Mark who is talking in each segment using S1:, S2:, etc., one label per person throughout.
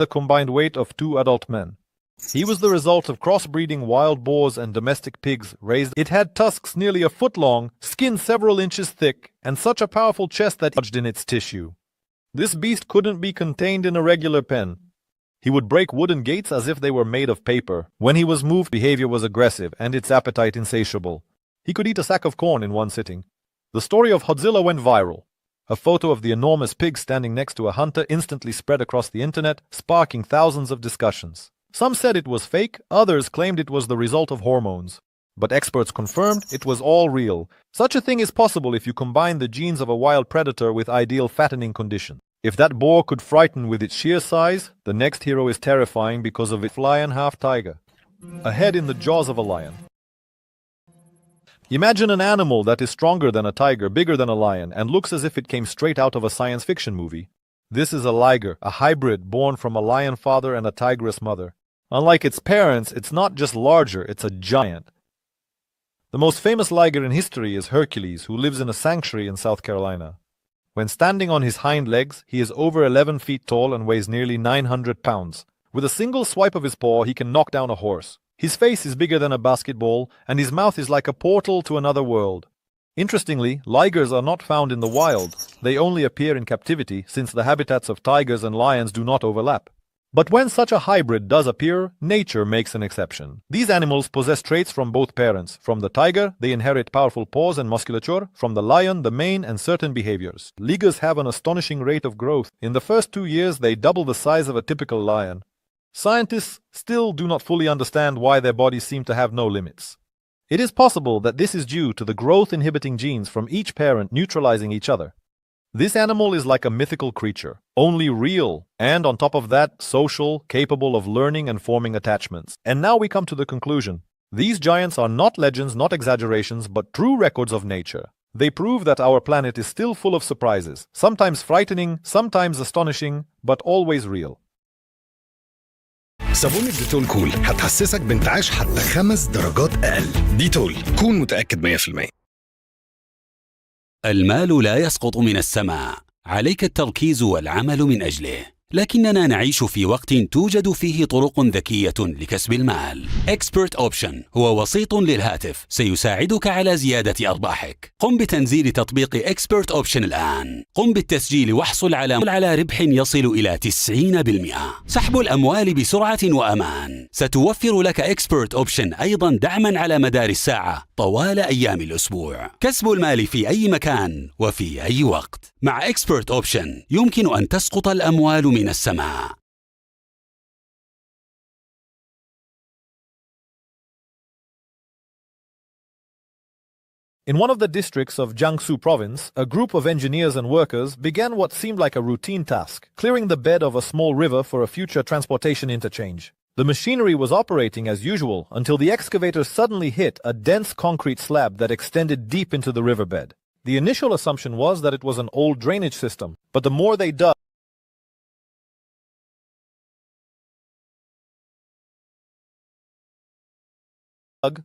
S1: the combined weight of 2 adult men. He was the result of crossbreeding wild boars and domestic pigs raised. It had tusks nearly a foot long, skin several inches thick, and such a powerful chest that lodged in its tissue. This beast couldn't be contained in a regular pen. He would break wooden gates as if they were made of paper. When he was moved, behavior was aggressive and its appetite insatiable. He could eat a sack of corn in one sitting. The story of Godzilla went viral. A photo of the enormous pig standing next to a hunter instantly spread across the internet, sparking thousands of discussions. Some said it was fake, others claimed it was the result of hormones. But experts confirmed it was all real. Such a thing is possible if you combine the genes of a wild predator with ideal fattening conditions. If that boar could frighten with its sheer size, the next hero is terrifying because of its lion half tiger. A head in the jaws of a lion. Imagine an animal that is stronger than a tiger, bigger than a lion, and looks as if it came straight out of a science fiction movie. This is a liger, a hybrid born from a lion father and a tigress mother. Unlike its parents, it's not just larger, it's a giant. The most famous liger in history is Hercules, who lives in a sanctuary in South Carolina. When standing on his hind legs, he is over 11 feet tall and weighs nearly 900 pounds. With a single swipe of his paw, he can knock down a horse. His face is bigger than a basketball, and his mouth is like a portal to another world. Interestingly, ligers are not found in the wild. They only appear in captivity, since the habitats of tigers and lions do not overlap. But when such a hybrid does appear, nature makes an exception. These animals possess traits from both parents. From the tiger, they inherit powerful paws and musculature. From the lion, the mane and certain behaviors. Ligers have an astonishing rate of growth. In the first 2 years, they double the size of a typical lion. Scientists still do not fully understand why their bodies seem to have no limits. It is possible that this is due to the growth-inhibiting genes from each parent neutralizing each other. This animal is like a mythical creature, only real, and on top of that, social, capable of learning and forming attachments. And now we come to the conclusion. These giants are not legends, not exaggerations, but true records of nature. They prove that our planet is still full of surprises, sometimes frightening, sometimes astonishing, but always real.
S2: صابونة ديتول كول هتحسسك بانتعاش حتى 5 درجات أقل. ديتول كون متأكد 100%.
S3: المال لا يسقط من السماء، عليك التركيز والعمل من أجله. لكننا نعيش في وقت توجد فيه طرق ذكية لكسب المال. Expert Option هو وسيط للهاتف سيساعدك على زيادة أرباحك. قم بتنزيل تطبيق Expert Option الآن. قم بالتسجيل واحصل على ربح يصل إلى 90%. سحب الأموال بسرعة وأمان. ستوفر لك Expert Option أيضا دعما على مدار الساعة طوال أيام الأسبوع. كسب المال في أي مكان وفي أي وقت. مع Expert Option يمكن أن تسقط الأموال من السماء.
S1: In one of the districts of Jiangsu province, a group of engineers and workers began what seemed like a routine task, clearing the bed of a small river for a future transportation interchange. The machinery was operating as usual until the excavator suddenly hit a dense concrete slab that extended deep into the riverbed. The initial assumption was that it was an old drainage system, but the more they dug,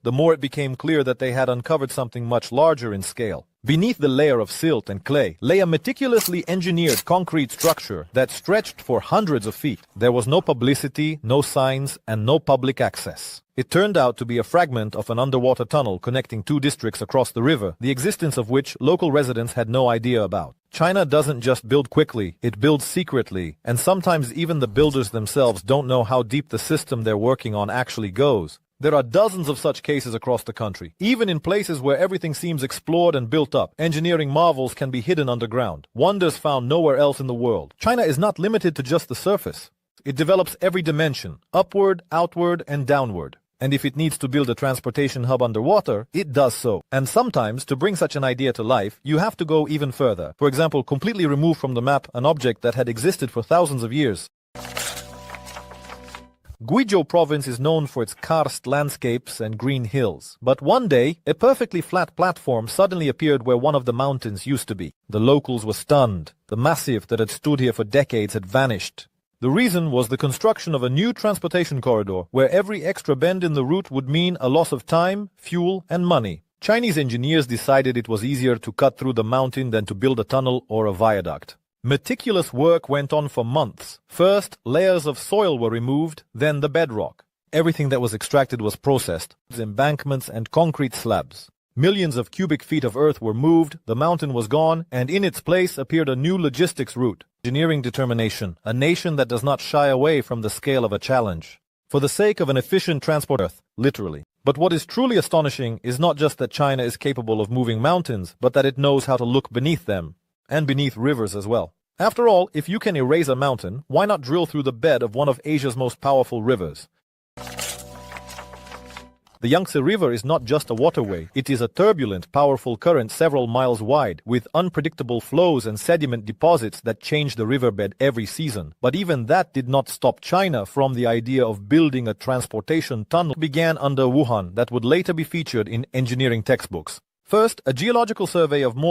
S1: the more it became clear that they had uncovered something much larger in scale. Beneath the layer of silt and clay lay a meticulously engineered concrete structure that stretched for hundreds of feet. There was no publicity, no signs, and no public access. It turned out to be a fragment of an underwater tunnel connecting 2 districts across the river, the existence of which local residents had no idea about. China doesn't just build quickly, it builds secretly, and sometimes even the builders themselves don't know how deep the system they're working on actually goes. There are dozens of such cases across the country. Even in places where everything seems explored and built up, engineering marvels can be hidden underground, wonders found nowhere else in the world. China is not limited to just the surface. It develops every dimension, upward, outward, and downward. And if it needs to build a transportation hub underwater, it does so. And sometimes, to bring such an idea to life, you have to go even further. For example, completely remove from the map an object that had existed for thousands of years. Guizhou province is known for its karst landscapes and green hills. But one day, a perfectly flat platform suddenly appeared where one of the mountains used to be. The locals were stunned. The massif that had stood here for decades had vanished. The reason was the construction of a new transportation corridor, where every extra bend in the route would mean a loss of time, fuel, and money. Chinese engineers decided it was easier to cut through the mountain than to build a tunnel or a viaduct. Meticulous work went on for months. First, layers of soil were removed, then the bedrock. Everything that was extracted was processed, embankments and concrete slabs. Millions of cubic feet of earth were moved, the mountain was gone, and in its place appeared a new logistics route. Engineering determination, a nation that does not shy away from the scale of a challenge. For the sake of an efficient transport earth, literally. But what is truly astonishing is not just that China is capable of moving mountains, but that it knows how to look beneath them, and beneath rivers as well. After all, if you can erase a mountain, why not drill through the bed of one of Asia's most powerful rivers? The Yangtze River is not just a waterway, it is a turbulent, powerful current several miles wide, with unpredictable flows and sediment deposits that change the riverbed every season. But even that did not stop China from the idea of building a transportation tunnel began under Wuhan that would later be featured in engineering textbooks. First, a geological survey of more